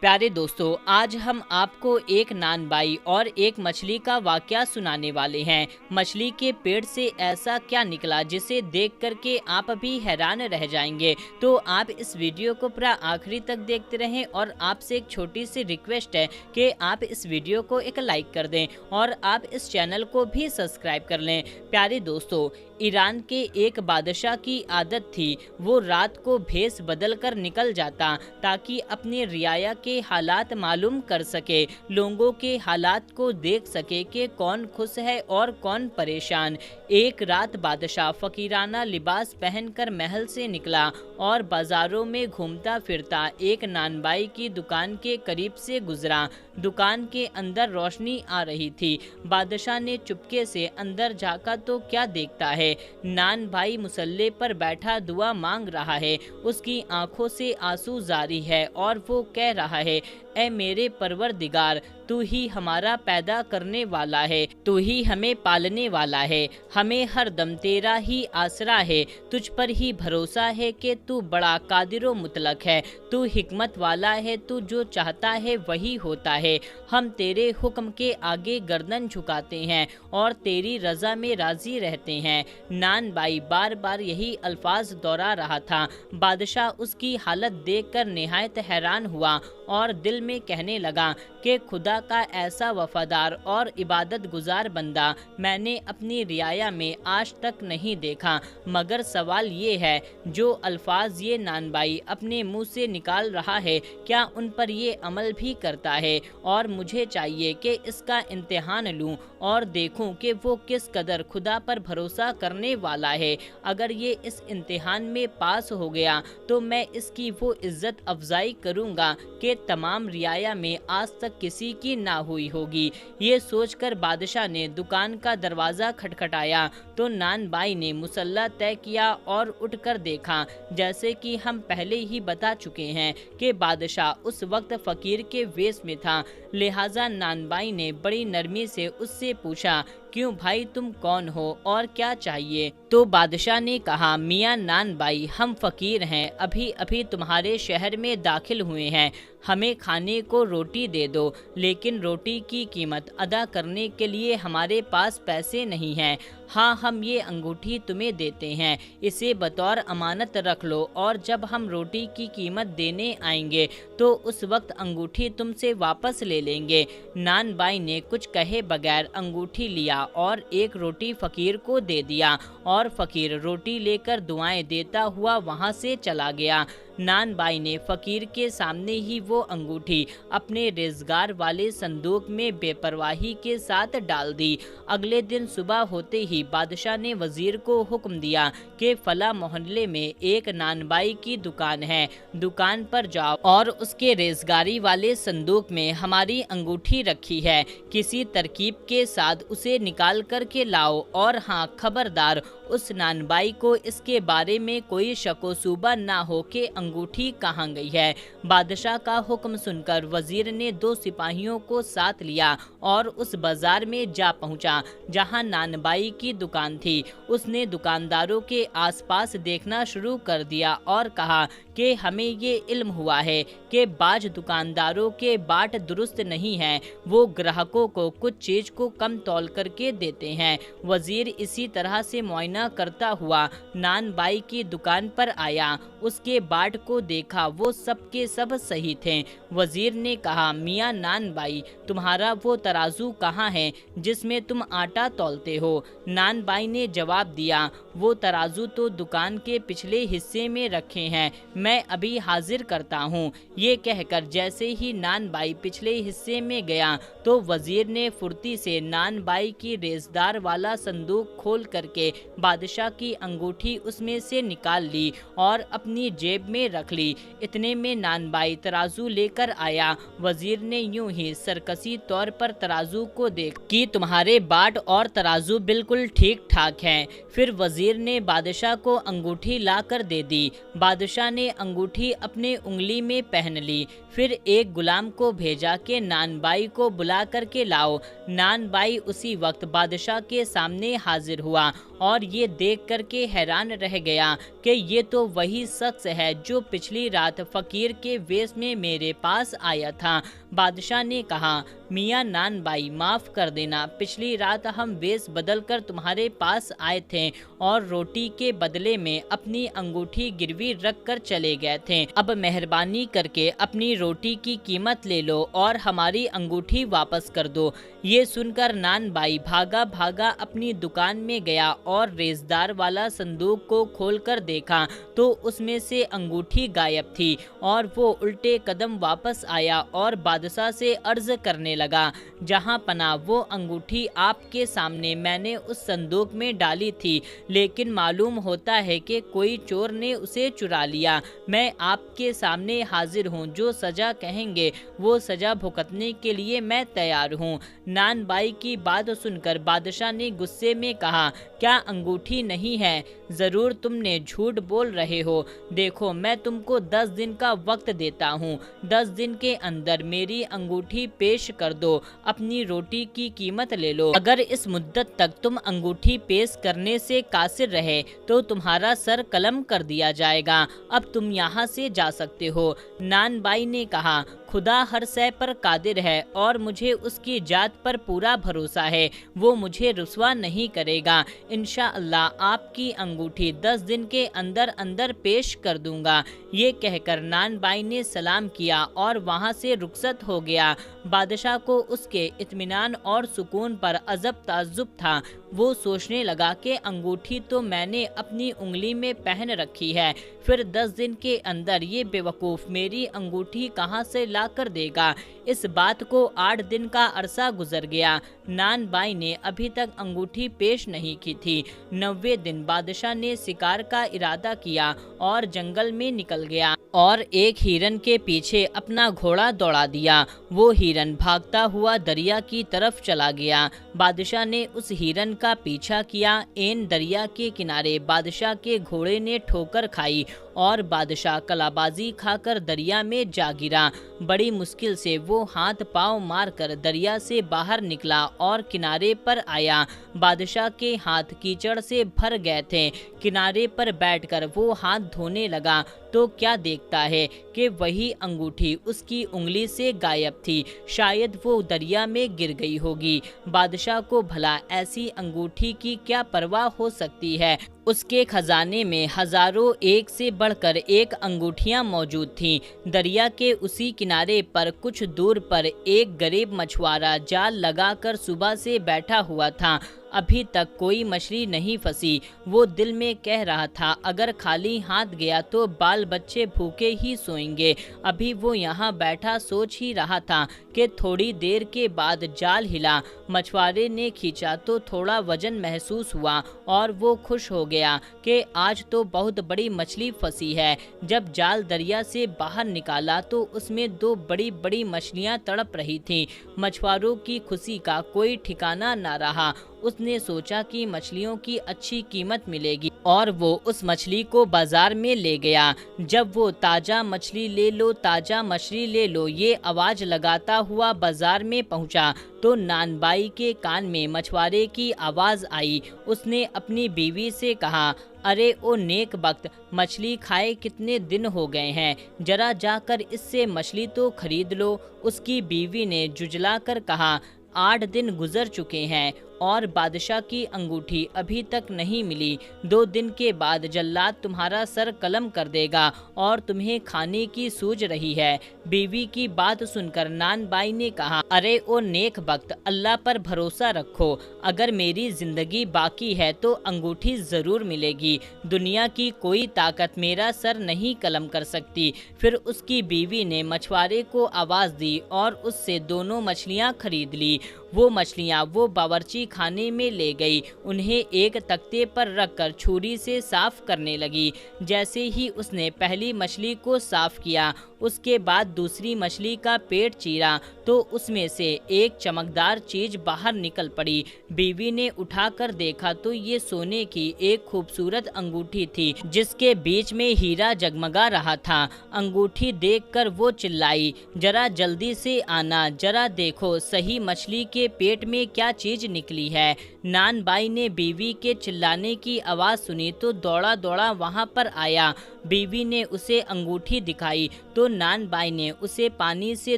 प्यारे दोस्तों, आज हम आपको एक नानबाई और एक मछली का वाकया सुनाने वाले हैं। मछली के पेट से ऐसा क्या निकला जिसे देख करके आप भी हैरान रह जाएंगे। तो आप इस वीडियो को पूरा आखिरी तक देखते रहें और आपसे एक छोटी सी रिक्वेस्ट है कि आप इस वीडियो को एक लाइक कर दें और आप इस चैनल को भी सब्सक्राइब कर लें। प्यारे दोस्तों, ईरान के एक बादशाह की आदत थी, वो रात को भेष बदल कर निकल जाता ताकि अपने रियाया के हालात मालूम कर सके, लोगों के हालात को देख सके कि कौन खुश है और कौन परेशान। एक रात बादशाह फकीराना लिबास पहनकर महल से निकला और बाजारों में घूमता फिरता एक नानबाई की दुकान के करीब से गुजरा। दुकान के अंदर रोशनी आ रही थी। बादशाह ने चुपके से अंदर झांका तो क्या देखता है, नान भाई मुसल्ले पर बैठा दुआ मांग रहा है। उसकी आंखों से आंसू जारी है और वो कह रहा है, ऐ मेरे परवरदिगार, तू ही हमारा पैदा करने वाला है, तू ही हमें पालने वाला है, हमें हर दम तेरा ही आसरा है, तुझ पर ही भरोसा है कि तू बड़ा कादिरो मुतलक है, तू हिकमत वाला है, तू जो चाहता है वही होता है। हम तेरे हुक्म के आगे गर्दन झुकाते हैं और तेरी रजा में राजी रहते हैं। नान बाई बार बार यही अल्फाज दोहरा रहा था। बादशाह उसकी हालत देखकर निहायत हैरान हुआ और दिल में कहने लगा कि खुदा का ऐसा वफादार और इबादत गुजार बंदा मैंने अपनी रियाया में आज तक नहीं देखा। मगर सवाल ये है, जो अल्फाज ये नानबाई अपने मुंह से निकाल रहा है, क्या उन पर ये अमल भी करता है? और मुझे चाहिए कि इसका इम्तिहान लूं और देखूं कि वो किस कदर खुदा पर भरोसा करने वाला है। अगर ये इस इम्तिहान में पास हो गया तो मैं इसकी वो इज्जत अफजाई करूंगा कि तमाम रियाया में आज तक किसी की ना हुई होगी। ये सोचकर बादशाह ने दुकान का दरवाज़ा खटखटाया तो नानबाई ने मुसल्ला तय किया और उठकर देखा। जैसे कि हम पहले ही बता चुके हैं कि बादशाह उस वक्त फकीर के वेश में था, लिहाजा नानबाई ने बड़ी नरमी से उससे पूछा, क्यों भाई, तुम कौन हो और क्या चाहिए? तो बादशाह ने कहा, मियाँ नानबाई, हम फकीर हैं, अभी अभी तुम्हारे शहर में दाखिल हुए हैं, हमें खाने को रोटी दे दो, लेकिन रोटी की कीमत अदा करने के लिए हमारे पास पैसे नहीं हैं। हाँ, हम ये अंगूठी तुम्हें देते हैं, इसे बतौर अमानत रख लो और जब हम रोटी की कीमत देने आएंगे तो उस वक्त अंगूठी तुमसे वापस ले लेंगे। नानबाई ने कुछ कहे बगैर अंगूठी लिया और एक रोटी फकीर को दे दिया और फकीर रोटी लेकर दुआएं देता हुआ वहां से चला गया। नानबाई ने फकीर के सामने ही वो अंगूठी अपने रेज़गार वाले संदूक में बेपरवाही के साथ डाल दी। अगले दिन सुबह होते ही बादशाह ने वजीर को हुक्म दिया कि फला मोहल्ले में एक नानबाई की दुकान है, दुकान पर जाओ और उसके रेज़गारी वाले संदूक में हमारी अंगूठी रखी है, किसी तरकीब के साथ उसे निकाल कर के लाओ और हाँ, खबरदार, उस नानबाई को इसके बारे में कोई शको शुबा ना हो कि अंगूठी कहाँ गई है। बादशाह का हुक्म सुनकर वजीर ने 2 सिपाहियों को साथ लिया और उस बाजार में जा पहुंचा जहां नानबाई की दुकान थी। उसने दुकानदारों के आसपास देखना शुरू कर दिया और कहा कि हमें ये इल्म हुआ है कि बाज दुकानदारों के बाट दुरुस्त नहीं हैं, वो ग्राहकों को कुछ चीज को कम तौल करके देते हैं। वजीर इसी तरह से मुआयना करता हुआ नानबाई की दुकान पर आया, उसके बाट को देखा, वो सब के सब सही थे। वजीर ने कहा, मियाँ नानबाई, तुम्हारा वो तराजू कहाँ है जिसमें तुम आटा तौलते हो? नानबाई ने जवाब दिया, वो तराजू तो दुकान के पिछले हिस्से में रखे हैं, मैं अभी हाजिर करता हूँ। ये कहकर जैसे ही नानबाई पिछले हिस्से में गया तो वजीर ने फुर्ती से नानबाई की रेजदार वाला संदूक खोल करके बादशाह की अंगूठी उसमें से निकाल ली और अपनी जेब में रख ली। इतने में नानबाई तराजू लेकर आया। वजीर ने यूं ही सरकसी तौर पर तराजू को देख कि तुम्हारे बाट और तराजू बिल्कुल ठीक ठाक हैं। फिर वजीर वजीर ने बादशाह को अंगूठी ला कर दे दी। बादशाह ने अंगूठी अपने उंगली में पहन ली। फिर एक गुलाम को भेजा कि नानबाई को बुला करके लाओ। नानबाई उसी वक्त बादशाह के सामने हाजिर हुआ और ये देख करके हैरान रह गया कि ये तो वही शख्स है जो पिछली रात फकीर के वेश में मेरे पास आया था। बादशाह ने कहा, मियाँ नानबाई, माफ़ कर देना, पिछली रात हम वेश बदल कर तुम्हारे पास आए थे और रोटी के बदले में अपनी अंगूठी गिरवी रख कर चले गए थे। अब मेहरबानी करके अपनी रोटी की कीमत ले लो और हमारी अंगूठी वापस कर दो। ये सुनकर नानबाई भागा भागा अपनी दुकान में गया और रेजदार वाला संदूक को खोलकर देखा तो उसमें से अंगूठी गायब थी और वो उल्टे कदम वापस आया और बादशाह से अर्ज करने लगा, जहां पना वो अंगूठी आपके सामने मैंने उस संदूक में डाली थी, लेकिन मालूम होता है कि कोई चोर ने उसे चुरा लिया। मैं आपके सामने हाजिर हूँ, जो सजा कहेंगे वो सजा भुगतने के लिए मैं तैयार हूँ। नानबाई की बात सुनकर बादशाह ने गुस्से में कहा, क्या अंगूठी नहीं है? ज़रूर तुमने झूठ बोल रहे हो। देखो, मैं तुमको 10 दिन का वक्त देता हूँ। 10 दिन के अंदर मेरी अंगूठी पेश कर दो, अपनी रोटी की कीमत ले लो। अगर इस मुद्दत तक तुम अंगूठी पेश करने से कासिर रहे तो तुम्हारा सर कलम कर दिया जाएगा। अब तुम यहाँ से जा सकते हो। नानबाई ने कहा, खुदा हर शय पर कादिर है और मुझे उसकी जात पर पूरा भरोसा है, वो मुझे रुस्वा नहीं करेगा। इंशाअल्लाह आपकी अंगूठी 10 दिन के अंदर अंदर पेश कर दूंगा। ये कहकर नानबाई ने सलाम किया और वहाँ से रुखसत हो गया। बादशाह को उसके इत्मीनान और सुकून पर अजब ताज्जुब था। वो सोचने लगा कि अंगूठी तो मैंने अपनी उंगली में पहन रखी है, फिर 10 दिन के अंदर ये बेवकूफ़ मेरी अंगूठी कहाँ से ला कर देगा। इस बात को 8 दिन का अरसा गुजर गया। नानबाई ने अभी तक अंगूठी पेश नहीं की थी। 90वें दिन बादशाह ने शिकार का इरादा किया और जंगल में निकल गया और एक हिरन के पीछे अपना घोड़ा दौड़ा दिया। वो हिरन भागता हुआ दरिया की तरफ चला गया। बादशाह ने उस हिरन का पीछा किया। एन दरिया के किनारे बादशाह के घोड़े ने ठोकर खाई और बादशाह कलाबाजी खाकर दरिया में जा गिरा। बड़ी मुश्किल से वो हाथ पांव मारकर दरिया से बाहर निकला और किनारे पर आया। बादशाह के हाथ कीचड़ से भर गए थे। किनारे पर बैठकर वो हाथ धोने लगा तो क्या देखता है कि वही अंगूठी उसकी उंगली से गायब थी। शायद वो दरिया में गिर गई होगी। बादशाह को भला ऐसी अंगूठी की क्या परवाह हो सकती है। उसके खजाने में हजारों एक से बढ़कर एक अंगूठियां मौजूद थीं। दरिया के उसी किनारे पर कुछ दूर पर एक गरीब मछुआरा जाल लगाकर सुबह से बैठा हुआ था। अभी तक कोई मछली नहीं फंसी। वो दिल में कह रहा था, अगर खाली हाथ गया तो बाल बच्चे भूखे ही सोएंगे। अभी वो यहाँ बैठा सोच ही रहा था कि थोड़ी देर के बाद जाल हिला। मछुआरे ने खींचा तो थोड़ा वजन महसूस हुआ और वो खुश हो गया कि आज तो बहुत बड़ी मछली फंसी है। जब जाल दरिया से बाहर निकाला तो उसमें 2 बड़ी बड़ी मछलियाँ तड़प रही थीं। मछुआरों की खुशी का कोई ठिकाना न रहा। उसने सोचा कि मछलियों की अच्छी कीमत मिलेगी और वो उस मछली को बाजार में ले गया। जब वो ताज़ा मछली ले लो, ताज़ा मछली ले लो ये आवाज़ लगाता हुआ बाजार में पहुंचा तो नानबाई के कान में मछुआरे की आवाज़ आई। उसने अपनी बीवी से कहा, अरे ओ नेक वक्त, मछली खाए कितने दिन हो गए हैं, जरा जाकर इससे मछली तो खरीद लो। उसकी बीवी ने जुझला कर कहा, 8 दिन गुजर चुके हैं और बादशाह की अंगूठी अभी तक नहीं मिली। 2 दिन के बाद जल्लाद तुम्हारा सर कलम कर देगा और तुम्हें खाने की सूझ रही है। बीवी की बात सुनकर नानबाई ने कहा, अरे ओ नेक वक्त, अल्लाह पर भरोसा रखो। अगर मेरी जिंदगी बाकी है तो अंगूठी जरूर मिलेगी। दुनिया की कोई ताकत मेरा सर नहीं कलम कर सकती। फिर उसकी बीवी ने मछुआरे को आवाज़ दी और उससे दोनों मछलियाँ खरीद ली। वो मछलियाँ वो बावर्ची खाने में ले गई। उन्हें एक तख्ते पर रखकर छुरी से साफ करने लगी। जैसे ही उसने पहली मछली को साफ किया उसके बाद दूसरी मछली का पेट चीरा तो तो उसमें से एक चमकदार चीज बाहर निकल पड़ी। बीवी ने उठाकर देखा तो ये सोने की एक खूबसूरत अंगूठी थी जिसके बीच में हीरा जगमगा रहा था। अंगूठी देखकर वो चिल्लाई, जरा जल्दी से आना, जरा देखो सही मछली के पेट में क्या चीज निकली है। नान बाई ने बीवी के चिल्लाने की आवाज सुनी तो दौड़ा दौड़ा वहां पर आया। बीवी ने उसे अंगूठी दिखाई तो नान बाई ने उसे पानी से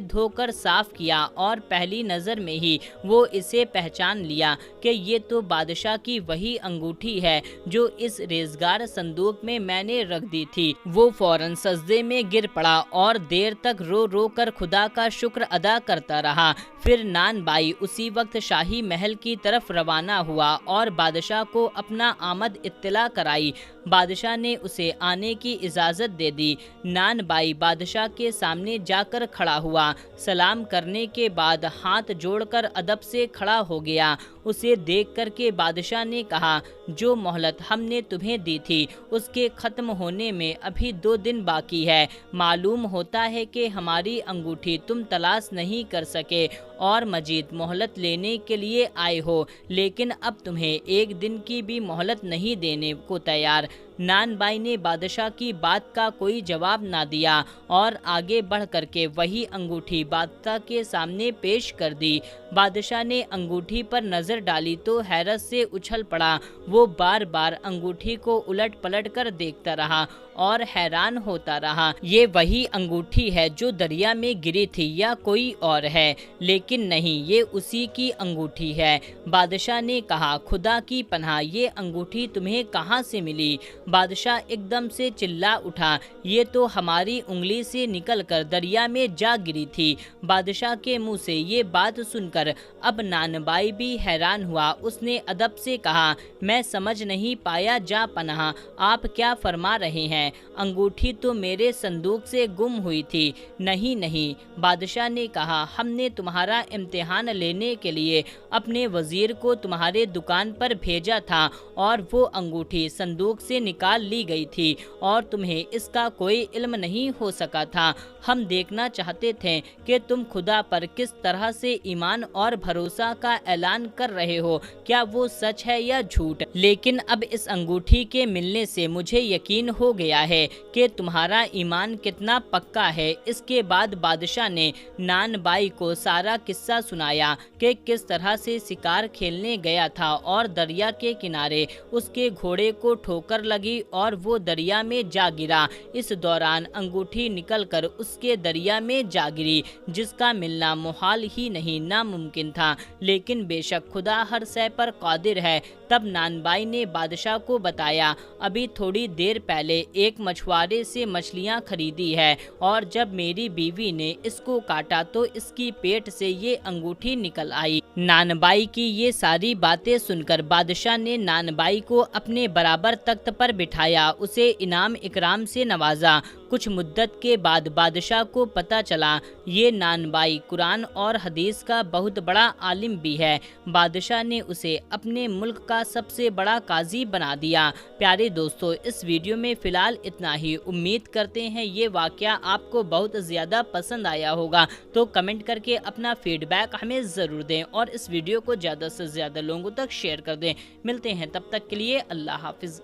धोकर साफ किया और पहली नजर में ही वो इसे पहचान लिया कि ये तो बादशाह की वही अंगूठी है जो इस रेजगार संदूक में मैंने रख दी थी। वो फौरन सजदे में गिर पड़ा और देर तक रो रो कर खुदा का शुक्र अदा करता रहा। फिर नान बाई उसी वक्त शाही महल की तरफ रवाना हुआ और बादशाह को अपना आमद इत्तला कराई। बादशाह ने उसे आने की इजाज़त दे दी। नान बाई बादशाह के सामने जाकर खड़ा हुआ। सलाम करने के बाद हाथ जोड़कर अदब से खड़ा हो गया। उसे देख कर के बादशाह ने कहा, जो मोहलत हमने तुम्हें दी थी उसके ख़त्म होने में अभी 2 दिन बाकी है। मालूम होता है कि हमारी अंगूठी तुम तलाश नहीं कर सके और मजीद मोहलत लेने के लिए आए हो, लेकिन अब तुम्हें 1 दिन की भी मोहलत नहीं देने को तैयार। नान बाई ने बादशाह की बात का कोई जवाब ना दिया और आगे बढ़ करके वही अंगूठी बादशाह के सामने पेश कर दी। बादशाह ने अंगूठी पर नजर डाली तो हैरत से उछल पड़ा। वो बार बार अंगूठी को उलट पलट कर देखता रहा और हैरान होता रहा। ये वही अंगूठी है जो दरिया में गिरी थी या कोई और है? लेकिन नहीं, ये उसी की अंगूठी है। बादशाह ने कहा, खुदा की पनाह, ये अंगूठी तुम्हें कहाँ से मिली? बादशाह एकदम से चिल्ला उठा, ये तो हमारी उंगली से निकलकर दरिया में जा गिरी थी। बादशाह के मुंह से ये बात सुनकर अब नान बाई भी हैरान हुआ। उसने अदब से कहा, मैं समझ नहीं पाया जा पनाह, आप क्या फरमा रहे हैं? अंगूठी तो मेरे संदूक से गुम हुई थी। नहीं नहीं, बादशाह ने कहा, हमने तुम्हारा इम्तिहान लेने के लिए अपने वजीर को तुम्हारे दुकान पर भेजा था और वो अंगूठी संदूक से निकाल ली गई थी और तुम्हें इसका कोई इल्म नहीं हो सका था। हम देखना चाहते थे कि तुम खुदा पर किस तरह से ईमान और भरोसा का ऐलान कर रहे हो, क्या वो सच है या झूठ। लेकिन अब इस अंगूठी के मिलने से मुझे यकीन हो गया है कि तुम्हारा ईमान कितना पक्का है। इसके बाद बादशाह ने नान बाई को सारा किस्सा सुनाया कि किस तरह से शिकार खेलने गया था और दरिया के किनारे उसके घोड़े को ठोकर लगी और वो दरिया में जा गिरा। इस दौरान अंगूठी निकलकर उसके दरिया में जा गिरी, जिसका मिलना मुहाल ही नहीं, नामुमकिन था। लेकिन बेशक खुदा हर शय पर कादिर है। तब नान बाई ने बादशाह को बताया, अभी थोड़ी देर पहले एक मछुआरे से मछलियां खरीदी है और जब मेरी बीवी ने इसको काटा तो इसकी पेट से ये अंगूठी निकल आई। नान बाई की ये सारी बातें सुनकर बादशाह ने नान बाई को अपने बराबर तख्त पर बिठाया, उसे इनाम इकराम से नवाजा। कुछ मुद्दत के बाद बादशाह को पता चला ये नान बाई कुरान और हदीस का बहुत बड़ा आलिम भी है। बादशाह ने उसे अपने मुल्क का सबसे बड़ा काजी बना दिया। प्यारे दोस्तों, इस वीडियो में फिलहाल इतना ही। उम्मीद करते हैं ये वाकया आपको बहुत ज़्यादा पसंद आया होगा, तो कमेंट करके अपना फीडबैक हमें ज़रूर दें और इस वीडियो को ज़्यादा से ज़्यादा लोगों तक शेयर कर दें। मिलते हैं तब तक के लिए, अल्लाह हाफिज़।